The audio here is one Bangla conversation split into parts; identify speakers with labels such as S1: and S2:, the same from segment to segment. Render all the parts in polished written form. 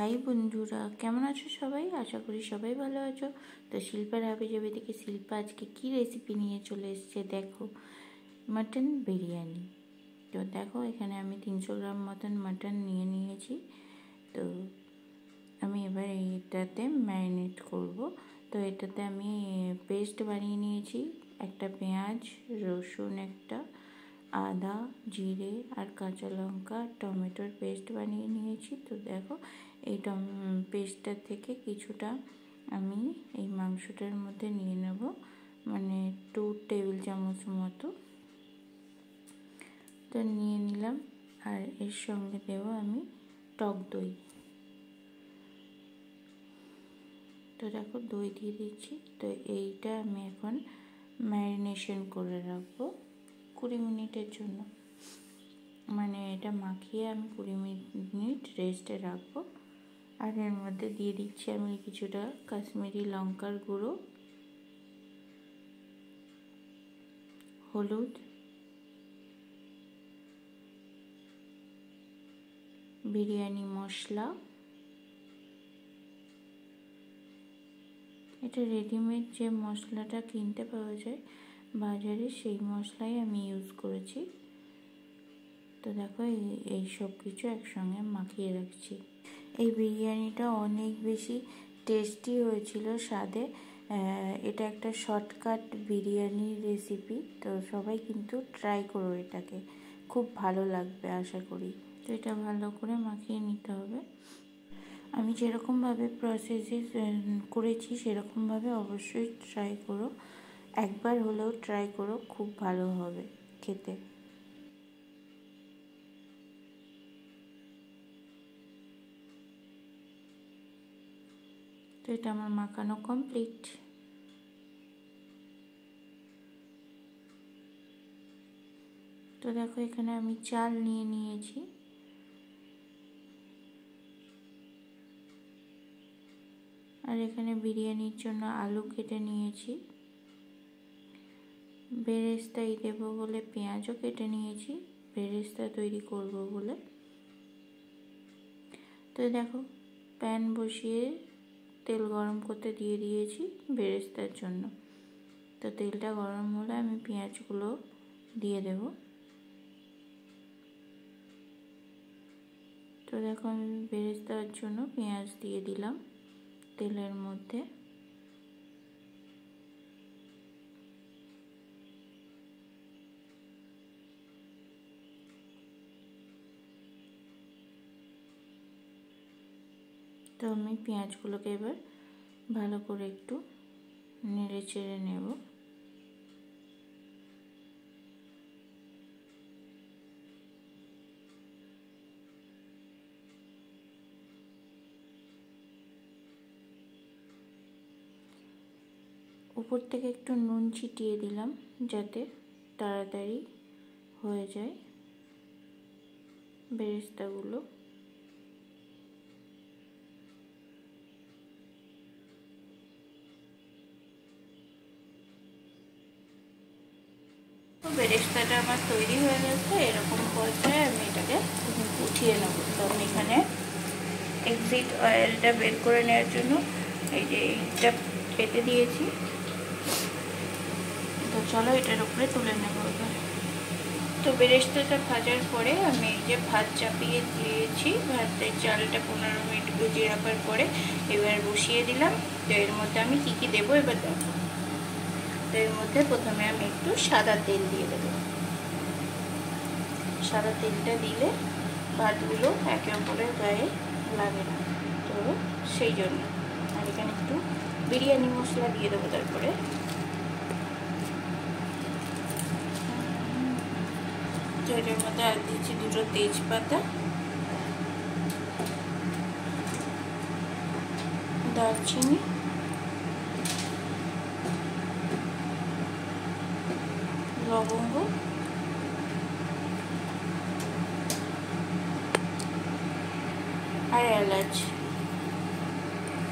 S1: হাই বন্ধুরা, কেমন আছো সবাই? আশা করি সবাই ভালো আছো। তো শিল্পার হাবিজাবি থেকে শিল্পা আজকে কি রেসিপি নিয়ে চলে এসেছে দেখো, মাটন বিরিয়ানি। তো দেখো এখানে আমি 300 গ্রাম মতন মাটন নিয়ে নিয়েছি। তো আমি এবার এইটাতে ম্যারিনেট করব। তো এটাতে আমি পেস্ট বানিয়ে নিয়েছি, একটা পেঁয়াজ, রসুন, একটা আদা, জিরে আর কাঁচা লঙ্কা, টমেটোর পেস্ট বানিয়ে নিয়েছি। তো দেখো এই পেস্টটা থেকে কিছুটা আমি এই মাংসটার মধ্যে নিয়ে নেব, মানে 2 টেবিল চামচ মতো। তো নিয়ে নিলাম, আর এর সঙ্গে দেব আমি টক দই। তো দেখো দই দিয়ে দিচ্ছি। তো এইটা আমি এখন ম্যারিনেশন করে রাখবো 20 মিনিটের জন্য, মানে এটা মাখিয়ে আমি 20 মিনিট রেস্টে রাখবো। আর এর মধ্যে দিয়ে দিচ্ছি আমি কিছুটা কাশ্মীরি লঙ্কার গুঁড়ো, হলুদ, বিরিয়ানি মশলা। এটা রেডিমেড যে মশলাটা কিনতে পাওয়া যায় বাজারে, সেই মশলাই আমি ইউজ করেছি। তো দেখো এই সব কিছু একসঙ্গে মাখিয়ে রাখছি। এই বিরিয়ানিটা অনেক বেশি টেস্টি হয়েছিল স্বাদে। এটা একটা শর্টকাট বিরিয়ানি রেসিপি, তো সবাই কিন্তু ট্রাই করো, এটাকে খুব ভালো লাগবে আশা করি। তো এটা ভালো করে মাখিয়ে নিতে হবে। আমি যেরকমভাবে প্রসেসে করেছি সেরকমভাবে অবশ্যই ট্রাই করো, একবার হলেও ট্রাই করো, খুব ভালো হবে খেতে। তো এটা আমার মাখানো কমপ্লিট। তো দেখো এখানে আমি চাল নিয়ে নিয়েছি, আর এখানে বিরিয়ানির জন্য আলু কেটে নিয়েছি, বেরেস্তাই দেবো বলে পেঁয়াজও কেটে নিয়েছি, বেরেস্তা তৈরি করব বলে। তো দেখো প্যান বসিয়ে তেল গরম করতে দিয়ে দিয়েছি বেরেস্তার জন্য। তো তেলটা গরম হলে আমি পেঁয়াজগুলো দিয়ে দেব। তো দেখো আমি বেরেস্তার জন্য পেঁয়াজ দিয়ে দিলাম তেলের মধ্যে। তো আমি পেঁয়াজগুলোকে এবার ভালো করে একটু নেড়ে চেড়ে নেব। উপর থেকে একটু নুন ছিটিয়ে দিলাম যাতে তাড়াতাড়ি হয়ে যায় বেরেস্তাগুলো। বেরেস্তাটা আমার তৈরি হয়ে গেছে। এরকম পর্যায়ে আমি এটাকে উঠিয়ে নেব। তো আমি এখানে এক্সিট অয়েলটা বের করে নেওয়ার জন্য এই যে এইটা কেটে দিয়েছি। তো চলো এটার উপরে তুলে নেব এবার। তো বেরেস্তাটা ভাজার পরে আমি এই যে ভাত চাপিয়ে দিয়েছি, ভাতের চালটা 15 মিনিট ভিজিয়ে রাখার পরে এবার বসিয়ে দিলাম। তো এর মধ্যে আমি কি কি দেবো এবার দেখো। তো এর মধ্যে প্রথমে আমি একটু সাদা তেল দিয়ে দেবো। সাদা তেলটা দিলে ভাতগুলো একে অপরের গায়ে লাগে না, তো সেই জন্য। আর এখানে একটু বিরিয়ানি মশলা দিয়ে দেবো। তারপরে তো এটার মধ্যে আর দিচ্ছি 2টো তেজপাতা, দারচিনি, লবঙ্গ আর এলাচ।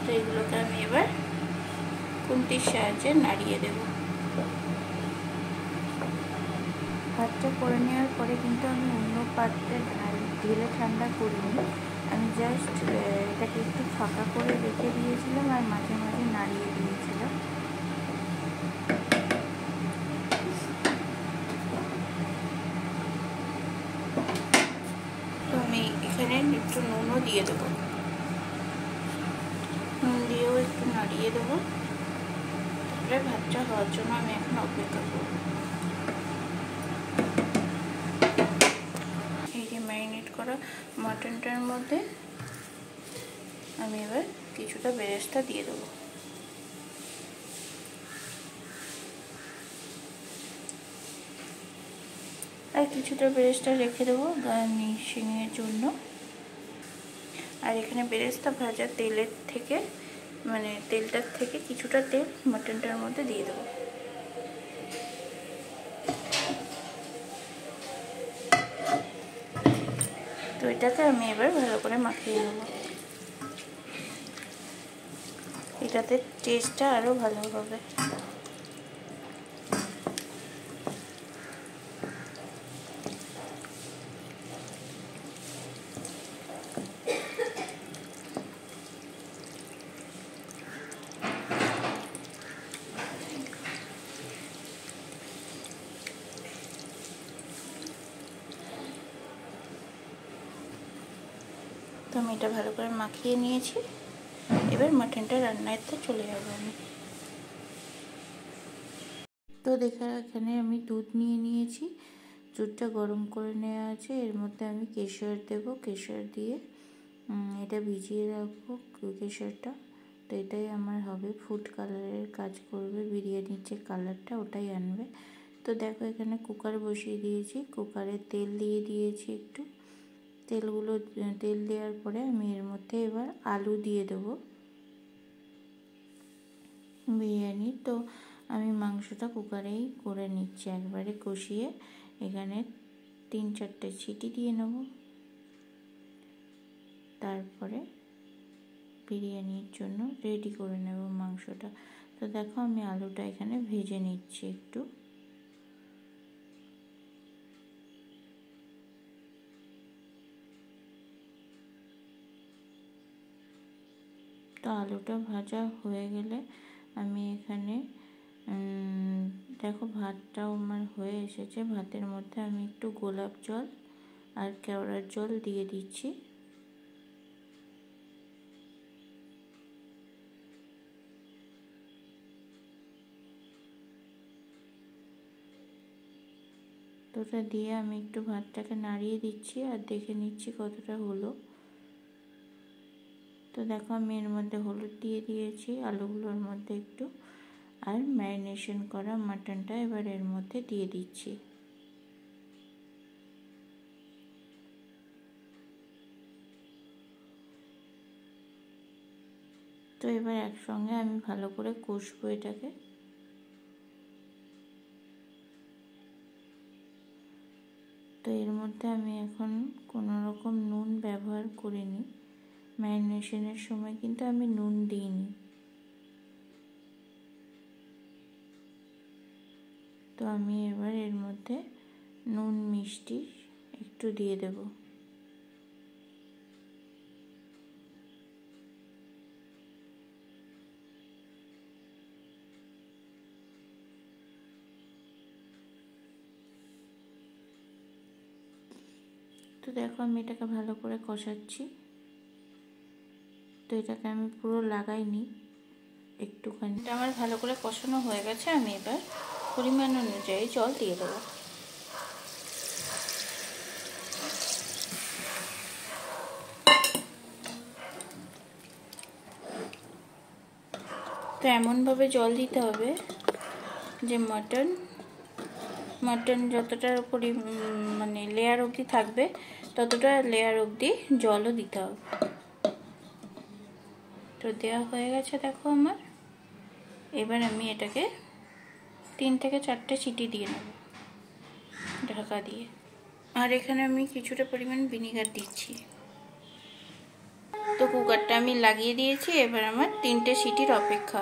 S1: তো এগুলোকে আমি এবার খুন্তির সাহায্যে নাড়িয়ে দেব। ভাতটা করে নেওয়ার পরে কিন্তু আমি অন্য পাত্রে ঢেলে ঠান্ডা করিনি, আমি জাস্ট এটাকে ফাঁকা করে রেখে দিয়েছিলাম আর মাঝে মাঝে নাড়িয়ে দিয়েছিলাম। তো আমি এখানে একটু নুনও দিয়ে দেবো, নুন দিয়েও একটু নাড়িয়ে দেবো। তারপরে ভাতটা হওয়ার জন্য আমি এখন অপেক্ষা করব। এই যে ম্যারিনেট করা মাটনটার মধ্যে আমি এবার কিছুটা বেরেস্তা দিয়ে দেবো। আর কিছুটা বেরেস্তা রেখে দেবো গার্নিশিংয়ের জন্য। আর এখানে বেরেস্তা ভাজা তেলের থেকে মানে তেলটার থেকে কিছুটা তেল মাটনটার মধ্যে দিয়ে দেবো। তো এটাকে আমি এবার ভালো করে মাখিয়ে নেবো, এটাতে টেস্টটা আরও ভালো হবে। তো আমি এটা ভালো করে মাখিয়ে নিয়েছি, এবার মাটনটা রান্নাতে চলে যাবো আমি। তো এখানে আমি দুধ নিয়ে নিয়েছি, দুধটা গরম করে নেওয়া আছে। এর মধ্যে আমি কেশর দেবো, কেশর দিয়ে এটা ভিজিয়ে রাখবো কেশরটা। তো এটাই আমার হবে ফুড কালারের কাজ করবে, বিরিয়ানির যে কালারটা ওটাই আনবে। তো দেখো এখানে কুকার বসিয়ে দিয়েছি, কুকারে তেল দিয়ে দিয়েছি একটু। তেল দেওয়ার পরে আমি এর মধ্যে এবার আলু দিয়ে দেবো বিরিয়ানি। তো আমি মাংসটা কুকারেই করে নিচ্ছি, একবারে কষিয়ে এখানে 3-4টে সিটি দিয়ে নেব। তারপরে বিরিয়ানির জন্য রেডি করে নেব মাংসটা। তো দেখো আমি আলুটা এখানে ভেজে নিচ্ছি একটু। তো আলুটা ভাজা হয়ে গেলে আমি এখানে দেখো ভাতটাও আমার হয়ে এসেছে। ভাতের মধ্যে আমি একটু গোলাপ জল আর কেওড়ার জল দিয়ে দিচ্ছি। তো ওটা দিয়ে আমি একটু ভাতটাকে নাড়িয়ে দিচ্ছি আর দেখে নিচ্ছি কতটা হলো। তো দেখো আমি এর মধ্যে হলুদ দিয়ে দিয়েছি আলুগুলোর মধ্যে একটু, আর ম্যারিনেশন করা মাটনটা এবার এর মধ্যে দিয়ে দিচ্ছি। তো এবার একসঙ্গে আমি ভালো করে কষবো এটাকে। তো এর মধ্যে আমি এখন কোনো রকম নুন ব্যবহার করিনি, ম্যারিনেশনের সময় কিন্তু আমি নুন দিইনি। তো আমি এবার এর মধ্যে নুন মিষ্টি একটু দিয়ে দেব। তো দেখো আমি এটাকে ভালো করে কষাচ্ছি। তো এটাকে আমি পুরো লাগাইনি, একটুখানি। এটা আমার ভালো করে কষানো হয়ে গেছে, আমি এবার পরিমাণ অনুযায়ী জল দিয়ে দেবো। তো এমনভাবে জল দিতে হবে যে মাটন যতটা মানে লেয়ার অবধি থাকবে ততটা লেয়ার অবধি জলও দিতে হবে। তো দেওয়া হয়ে গেছে দেখো আমার। এবার আমি এটাকে 3 থেকে 4টে সিটি দিয়ে নেব ঢাকা দিয়ে। আর এখানে আমি কিছুটা পরিমাণ ভিনিগার দিচ্ছি। তো কুকারটা আমি লাগিয়ে দিয়েছি, এবার আমার 3টে সিটির অপেক্ষা।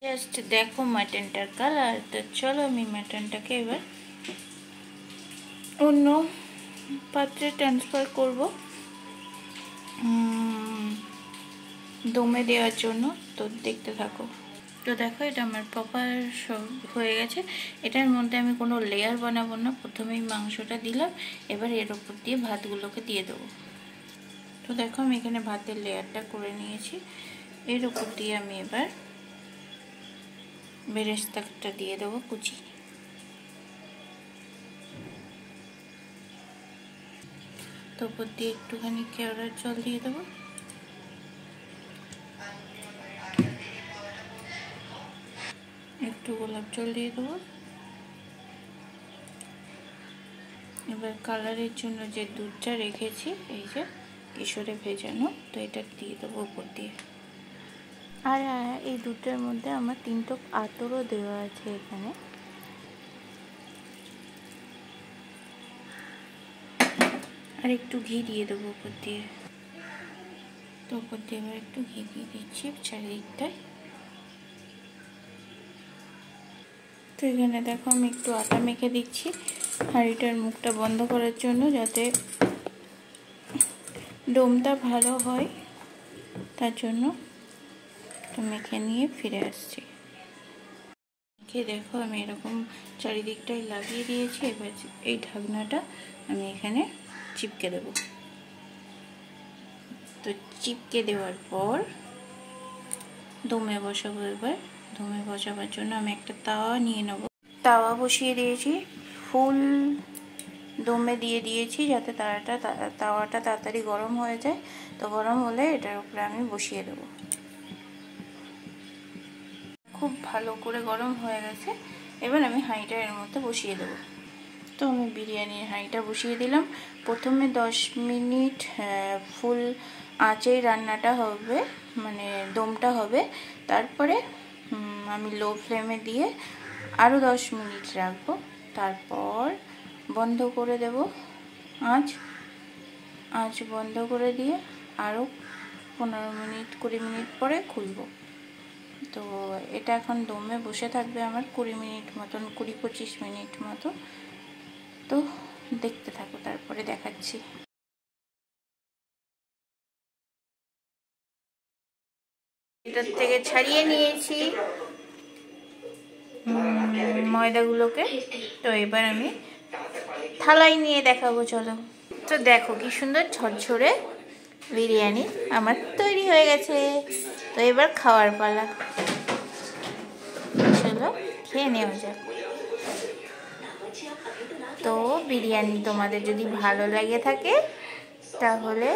S1: জাস্ট দেখো মাটনটার কালার। তো চলো আমি মাটনটাকে এবার অন্য পাত্রে ট্রান্সফার করব। দমে দেওয়ার জন্য। তো দেখতে থাকো। তো দেখো এটা আমার প্রপার সব হয়ে গেছে। এটার মধ্যে আমি কোনো লেয়ার বানাবো না, প্রথমেই মাংসটা দিলাম, এবার এর ওপর দিয়ে ভাতগুলোকে দিয়ে দেবো। তো দেখো আমি এখানে ভাতের লেয়ারটা করে নিয়েছি, এর ওপর দিয়ে আমি এবার বেরেস্তাটা দিয়ে দেবো কুচি। তো ওপর দিয়ে একটুখানি কেওড়ার জল দিয়ে দেবো, একটু গোলাপ জল দিয়ে দেবো। এবার কালারের জন্য যে দুধটা রেখেছি, এই যে কেশরে ভেজানো, তো এটা দিয়ে দেবো উপর দিয়ে। আর এই দুধটার মধ্যে আমার 3 টোপ আতরও দেওয়া আছে এখানে। আর একটু ঘি দিয়ে দেবো উপর দিয়ে। তো উপর দিয়ে এবার একটু ঘি দিয়ে দিচ্ছি চারিদিকটায়। তো এখানে দেখো আমি একটু আটা মেখে দিচ্ছি হাঁড়িটার মুখটা বন্ধ করার জন্য, যাতে ডোমটা ভালো হয়, তার জন্য। তো মেখে নিয়ে ফিরে আসছি। মেখে দেখো আমি এরকম চারিদিকটাই লাগিয়ে দিয়েছি। এবার এই ঢাকনাটা আমি এখানে চিপকে দেব। তো চিপকে দেওয়ার পর দমে বসাবো। এবার দমে বসাবার জন্য আমি একটা তাওয়া নিয়ে নেব। তাওয়া বসিয়ে দিয়েছি, ফুল দমে দিয়ে দিয়েছি, যাতে তাওয়াটা তাড়াতাড়ি গরম হয়ে যায়। তো গরম হলে এটার উপরে আমি বসিয়ে দেবো। খুব ভালো করে গরম হয়ে গেছে। এবার আমি হাঁড়িটা এর মধ্যে বসিয়ে দেবো। তো আমি বিরিয়ানির হাঁড়িটা বসিয়ে দিলাম। প্রথমে 10 মিনিট ফুল আঁচেই রান্নাটা হবে, মানে দমটা হবে। তারপরে আমি লো ফ্লেমে দিয়ে আরও 10 মিনিট রাখবো। তারপর বন্ধ করে দেব আঁচ বন্ধ করে দিয়ে আরও 15 মিনিট 20 মিনিট পরে খুলবো। তো এটা এখন দমে বসে থাকবে আমার 20 মিনিট মতন, 20-25 মিনিট মতো। তো দেখতে থাকো, তারপরে দেখাচ্ছি। এটার থেকে ছাড়িয়ে নিয়েছি ময়দাগুলোকে। তো এবার আমি থালায় নিয়ে দেখাবো, চলো। তো দেখো কি সুন্দর ঝরঝরে বিরিয়ানি আমার তৈরি হয়ে গেছে। তো এবার খাওয়ার পালা, চলো খেয়ে নেওয়া যাক। তো বিরিয়ানি তোমাদের যদি ভালো লাগে থাকে তাহলে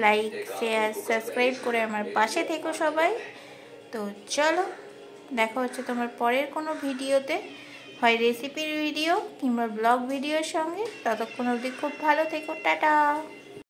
S1: লাইক, শেয়ার, সাবস্ক্রাইব করে আমার পাশে থেকো সবাই। তো চলো দেখা হচ্ছে তোমার পরের কোনো ভিডিওতে, হয় রেসিপির ভিডিও কিংবা ব্লগ ভিডিওর সঙ্গে। ততক্ষণ অবধি খুব ভালো থেকো, টাটা।